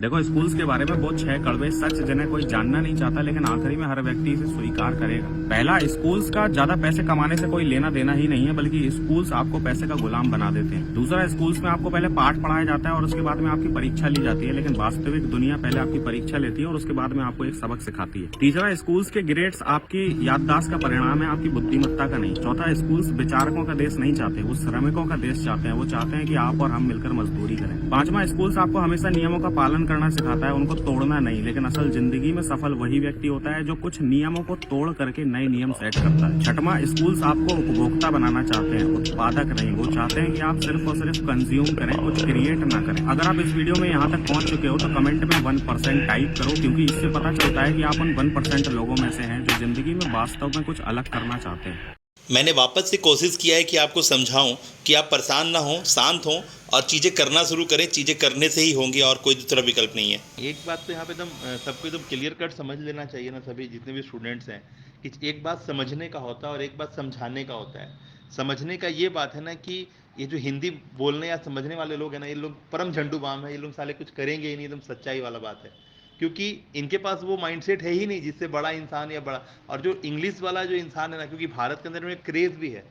देखो, स्कूल्स के बारे में बहुत छह कड़वे सच जिन्हें कोई जानना नहीं चाहता, लेकिन आखिरी में हर व्यक्ति इसे स्वीकार करेगा। पहला, स्कूल्स का ज्यादा पैसे कमाने से कोई लेना देना ही नहीं है, बल्कि स्कूल्स आपको पैसे का गुलाम बना देते हैं। दूसरा, स्कूल्स में आपको पहले पाठ पढ़ाया जाता है और उसके बाद में आपकी परीक्षा ली जाती है, लेकिन वास्तविक दुनिया पहले आपकी परीक्षा लेती है और उसके बाद में आपको एक सबक सिखाती है। तीसरा, स्कूल्स के ग्रेड्स आपकी याददाश्त का परिणाम है, आपकी बुद्धिमत्ता का नहीं। चौथा, स्कूल्स विचारकों का देश नहीं चाहते, वो श्रमिकों का देश चाहते हैं। वो चाहते हैं कि आप और हम मिलकर मजदूरी करें। पांचवा, स्कूल्स आपको हमेशा नियमों का पालन करना सिखाता है, उनको तोड़ना नहीं। लेकिन असल जिंदगी में सफल वही व्यक्ति होता है जो कुछ नियमों को तोड़ करके नए नियम सेट करता है। छठवां, स्कूल्स आपको उपभोक्ता बनाना चाहते हैं, उत्पादक नहीं। वो चाहते हैं कि आप सिर्फ और सिर्फ कंज्यूम करें, कुछ क्रिएट ना करें। अगर आप इस वीडियो में यहाँ तक पहुंच चुके हो तो कमेंट में 1% टाइप करो, क्योंकि इससे पता चलता है कि आप उन 1% लोगों में से हैं जो जिंदगी में वास्तव में कुछ अलग करना चाहते हैं। मैंने वापस से कोशिश किया है कि आपको समझाऊं कि आप परेशान ना हों, शांत हों और चीज़ें करना शुरू करें। चीज़ें करने से ही होंगी और कोई दूसरा विकल्प नहीं है। एक बात तो यहाँ पे एकदम सबको एकदम क्लियर कट समझ लेना चाहिए ना, सभी जितने भी स्टूडेंट्स हैं, कि एक बात समझने का होता है और एक बात समझाने का होता है। समझने का ये बात है ना कि ये जो हिंदी बोलने या समझने वाले लोग हैं ना, ये लोग परम झंडू बाम है, ये लोग साले कुछ करेंगे ही नहीं, एकदम सच्चाई वाला बात है। क्योंकि इनके पास वो माइंडसेट है ही नहीं जिससे बड़ा इंसान या बड़ा, और जो इंग्लिश वाला जो इंसान है ना, क्योंकि भारत के अंदर में क्रेज भी है,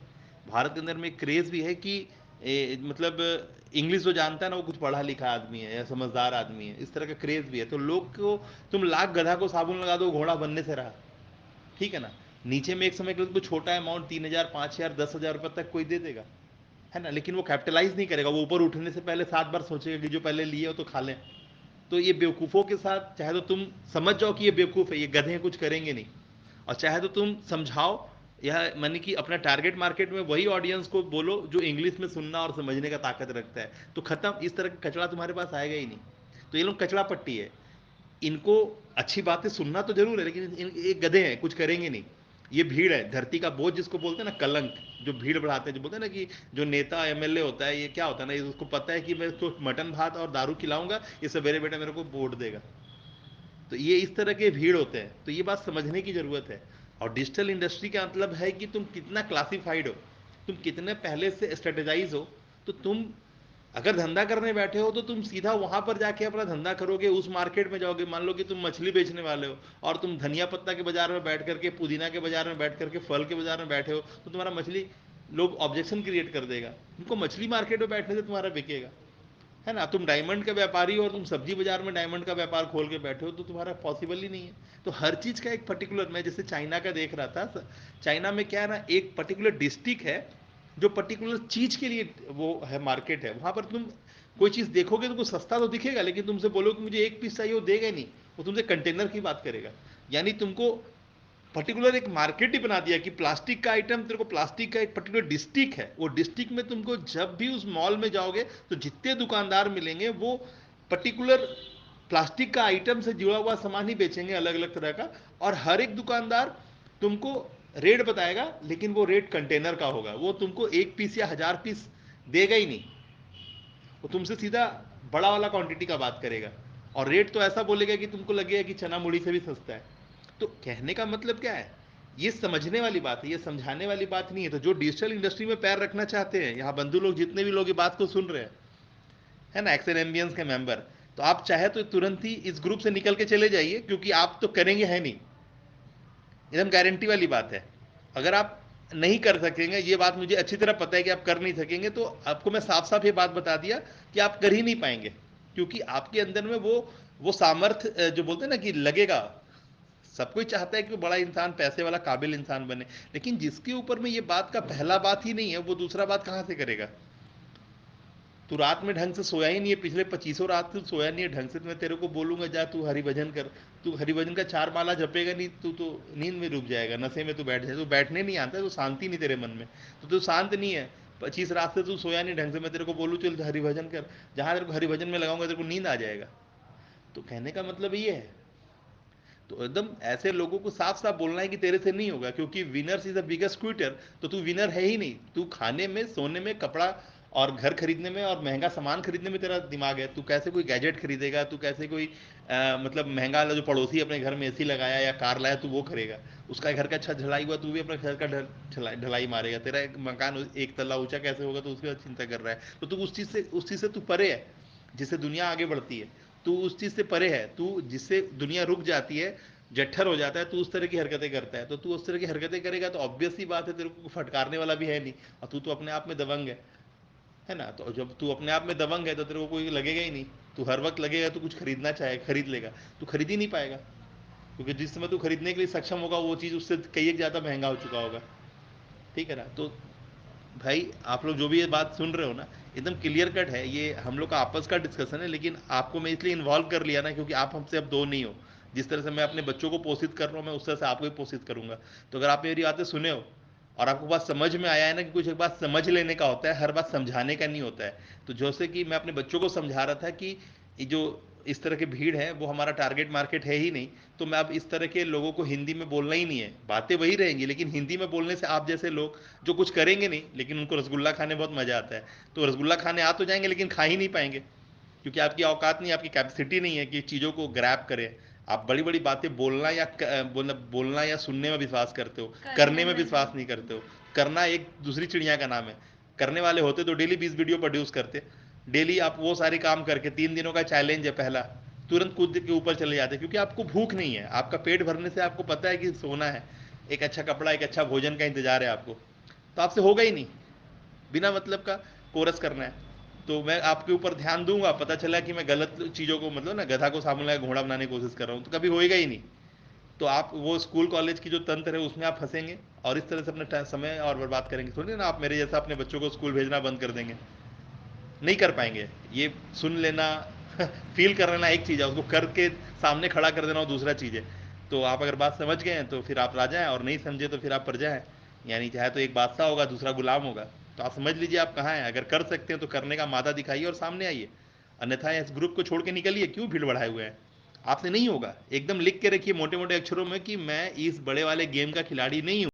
भारत के अंदर में क्रेज भी है कि मतलब इंग्लिश जो जानता है ना वो कुछ पढ़ा लिखा आदमी है या समझदार आदमी है, इस तरह का क्रेज भी है। तो लोग को तुम लाख गधा को साबुन लगा दो, घोड़ा बनने से रहा, ठीक है ना। नीचे में एक समय के लिए छोटा अमाउंट 3,000 5,000 10,000 रुपये तक कोई दे देगा, है ना, लेकिन वो कैपिटलाइज नहीं करेगा। वो ऊपर उठने से पहले 7 बार सोचेगा कि जो पहले लिए हो तो खा लें। तो ये बेवकूफ़ों के साथ चाहे तो तुम समझ जाओ कि ये बेवकूफ़ है, ये गधे हैं, कुछ करेंगे नहीं, और चाहे तो तुम समझाओ, यह मानी कि अपना टारगेट मार्केट में वही ऑडियंस को बोलो जो इंग्लिश में सुनना और समझने का ताकत रखता है, तो खत्म। इस तरह का कचड़ा तुम्हारे पास आएगा ही नहीं। तो ये लोग कचड़ा पट्टी है, इनको अच्छी बातें सुनना तो जरूर है, लेकिन एक गधे हैं, कुछ करेंगे नहीं। ये भीड़ है, धरती का बोझ जिसको बोलते हैं ना, कलंक, जो भीड़ बढ़ाते हैं, जो बोलते हैं ना कि जो नेता एमएलए होता है, ये क्या होता है ना, उसको पता है कि मैं इसको मटन भात और दारू खिलाऊंगा, ये सवेरे बेटा मेरे को वोट देगा। तो ये इस तरह के भीड़ होते हैं, तो ये बात समझने की ज़रूरत है। और डिजिटल इंडस्ट्री का मतलब है कि तुम कितना क्लासिफाइड हो, तुम कितने पहले से स्ट्रेटेजाइज हो। तो तुम अगर धंधा करने बैठे हो तो तुम सीधा वहां पर जाके अपना धंधा करोगे, उस मार्केट में जाओगे। मान लो कि तुम मछली बेचने वाले हो और तुम धनिया पत्ता के बाजार में बैठ करके, पुदीना के बाजार में बैठ करके, फल के बाजार में बैठे हो, तो तुम्हारा मछली, लोग ऑब्जेक्शन क्रिएट कर देगा। तुमको मछली मार्केट में बैठने से तुम्हारा बिकेगा, है ना। तुम डायमंड के व्यापारी हो और तुम सब्जी बाजार में डायमंड का व्यापार खोल के बैठे हो, तो तुम्हारा पॉसिबल ही नहीं है। तो हर चीज़ का एक पर्टिकुलर, मैं जैसे चाइना का देख रहा था, चाइना में क्या है ना, एक पर्टिकुलर डिस्ट्रिक्ट है जो पर्टिकुलर चीज़ के लिए वो है, मार्केट है। वहाँ पर तुम कोई चीज़ देखोगे तुमको सस्ता तो दिखेगा, लेकिन तुमसे बोलोगे मुझे एक पीस चाहिए, वो देगा ही नहीं। वो तुमसे कंटेनर की बात करेगा। यानी तुमको पर्टिकुलर एक मार्केट ही बना दिया कि प्लास्टिक का आइटम, तेरे को प्लास्टिक का एक पर्टिकुलर डिस्ट्रिक्ट है, वो डिस्ट्रिक्ट में तुमको जब भी उस मॉल में जाओगे तो जितने दुकानदार मिलेंगे वो पर्टिकुलर प्लास्टिक का आइटम से जुड़ा हुआ सामान ही बेचेंगे, अलग अलग तरह का। और हर एक दुकानदार तुमको रेट बताएगा, लेकिन वो रेट कंटेनर का होगा, वो तुमको 1 पीस या 1000 पीस देगा ही नहीं। वो तुमसे सीधा बड़ा वाला क्वांटिटी का बात करेगा, और रेट तो ऐसा बोलेगा कि तुमको लगेगा कि चना मुड़ी से भी सस्ता है। तो कहने का मतलब क्या है, ये समझने वाली बात है, ये समझाने वाली बात नहीं है। तो जो डिजिटल इंडस्ट्री में पैर रखना चाहते हैं, यहाँ बंधु लोग जितने भी लोग ये बात को सुन रहे हैं, है ना, एक्शन एम्बियंस के मेंबर, तो आप चाहे तो तुरंत ही इस ग्रुप से निकल के चले जाइए, क्योंकि आप तो करेंगे है नहीं, एकदम गारंटी वाली बात है। अगर आप नहीं कर सकेंगे, ये बात मुझे अच्छी तरह पता है कि आप कर नहीं सकेंगे, तो आपको मैं साफ साफ ये बात बता दिया कि आप कर ही नहीं पाएंगे। क्योंकि आपके अंदर में वो सामर्थ्य जो बोलते हैं ना कि लगेगा। सब कोई चाहता है कि वो बड़ा इंसान, पैसे वाला, काबिल इंसान बने, लेकिन जिसके ऊपर में ये बात का पहला बात ही नहीं है, वो दूसरा बात कहाँ से करेगा। तू रात में ढंग से सोया ही नहीं है, पिछले 25 रात तू सोया नहीं है ढंग से, तो मैं तेरे को बोलूंगा जा तू हरिभजन कर, तू हरिभजन का 4 माला जपेगा नहीं, तू तो नींद में डूब जाएगा, नशे में तू बैठ जाए। तू बैठने नहीं आता, तो शांति नहीं तेरे मन में, तो तू शांत नहीं है। 25 रात से तू सोया नहीं ढंग से, मैं तेरे को बोलूँ चल हरिभजन कर, जहाँ तेरे को हरिभजन में लगाऊंगा तेरे को नींद आ जाएगा। तो कहने का मतलब ये है। तो एकदम ऐसे लोगों को साफ साफ बोलना है कि तेरे से नहीं होगा, क्योंकि winners is the biggest Quetta. तो तू विनर है ही नहीं। तू खाने में, सोने में, कपड़ा और घर खरीदने में और महंगा सामान खरीदने में तेरा दिमाग है। तू कैसे कोई गैजेट खरीदेगा, तू कैसे कोई मतलब महंगा वाला, जो पड़ोसी अपने घर में एसी लगाया या कार लाया, तू वो करेगा। उसका घर का छत ढलाई हुआ, तू भी अपने घर का ढलाई मारेगा। तेरा एक मकान 1 तल्ला ऊंचा कैसे होगा, तो उसकी चिंता कर रहा है। तो तू उस चीज़ से तू परे है, जिससे दुनिया आगे बढ़ती है। तू उस चीज़ से परे है, तू जिससे दुनिया रुक जाती है, जट्ठर हो जाता है, तू उस तरह की हरकतें करता है। तो तू उस तरह की हरकतें करेगा तो ऑब्वियस सी बात है तेरे को फटकारने वाला भी है नहीं, और तू तो अपने आप में दबंग है ना। तो जब तू अपने आप में दबंग है तो तेरे को कोई लगेगा ही नहीं। तू हर वक्त लगेगा तो कुछ खरीदना चाहे खरीद लेगा, तू खरीद ही नहीं पाएगा, क्योंकि जिस समय तू खरीदने के लिए सक्षम होगा वो चीज़ उससे कई एक ज़्यादा महंगा हो चुका होगा। ठीक है ना। तो भाई आप लोग जो भी ये बात सुन रहे हो ना, एकदम क्लियर कट है, ये हम लोग का आपस का डिस्कशन है, लेकिन आपको मैं इसलिए इन्वॉल्व कर लिया ना क्योंकि आप हमसे अब दो नहीं हो। जिस तरह से मैं अपने बच्चों को पोषित कर रहा हूँ, मैं उस तरह से आपको भी पोषित करूंगा। तो अगर आप मेरी बातें सुने हो और आपको बात समझ में आया है ना कि कुछ एक बात समझ लेने का होता है, हर बात समझाने का नहीं होता है। तो जैसे कि मैं अपने बच्चों को समझा रहा था कि ये जो इस तरह की भीड़ है वो हमारा टारगेट मार्केट है ही नहीं, तो मैं अब इस तरह के लोगों को हिंदी में बोलना ही नहीं है, बातें वही रहेंगी लेकिन हिंदी में बोलने से आप जैसे लोग जो कुछ करेंगे नहीं लेकिन उनको रसगुल्ला खाने बहुत मजा आता है, तो रसगुल्ला खाने आ तो जाएंगे लेकिन खा ही नहीं पाएंगे, क्योंकि आपकी औकात नहीं, आपकी कैपेसिटी नहीं है कि चीज़ों को ग्रैब करें। आप बड़ी बड़ी बातें बोलना या बोलना या सुनने में विश्वास करते हो, करने में विश्वास नहीं करते हो। करना एक दूसरी चिड़िया का नाम है। करने वाले होते तो डेली 20 वीडियो प्रोड्यूस करते। डेली आप वो सारे काम करके 3 दिनों का चैलेंज है पहला, तुरंत कूद के ऊपर चले जाते, क्योंकि आपको भूख नहीं है, आपका पेट भरने से आपको पता है कि सोना है, एक अच्छा कपड़ा एक अच्छा भोजन का इंतजार है आपको, तो आपसे होगा ही नहीं। बिना मतलब का कोरस करना है। तो मैं आपके ऊपर ध्यान दूंगा, पता चला कि मैं गलत चीज़ों को मतलब ना गधा को सामने लगा घोड़ा बनाने की कोशिश कर रहा हूँ, तो कभी होएगा ही नहीं। तो आप वो स्कूल कॉलेज की जो तंत्र है उसमें आप फंसेंगे और इस तरह से अपना समय और बर्बाद करेंगे। थोड़ी ना आप मेरे जैसा अपने बच्चों को स्कूल भेजना बंद कर देंगे, नहीं कर पाएंगे। ये सुन लेना फील कर लेना एक चीज़ है, उसको करके सामने खड़ा कर देना और दूसरा चीज़ है। तो आप अगर बात समझ गए हैं तो फिर आप राजा हैं, और नहीं समझे तो फिर आप प्रजा हैं। यानी चाहे तो एक बादशाह होगा दूसरा गुलाम होगा। तो आप समझ लीजिए आप कहाँ हैं। अगर कर सकते हैं तो करने का मादा दिखाइए और सामने आइए, अन्यथा इस ग्रुप को छोड़ के निकलिए। क्यों भीड़ बढ़ाए हुए हैं, आपसे नहीं होगा। एकदम लिख के रखिए मोटे मोटे अक्षरों में कि मैं इस बड़े वाले गेम का खिलाड़ी नहीं हूँ।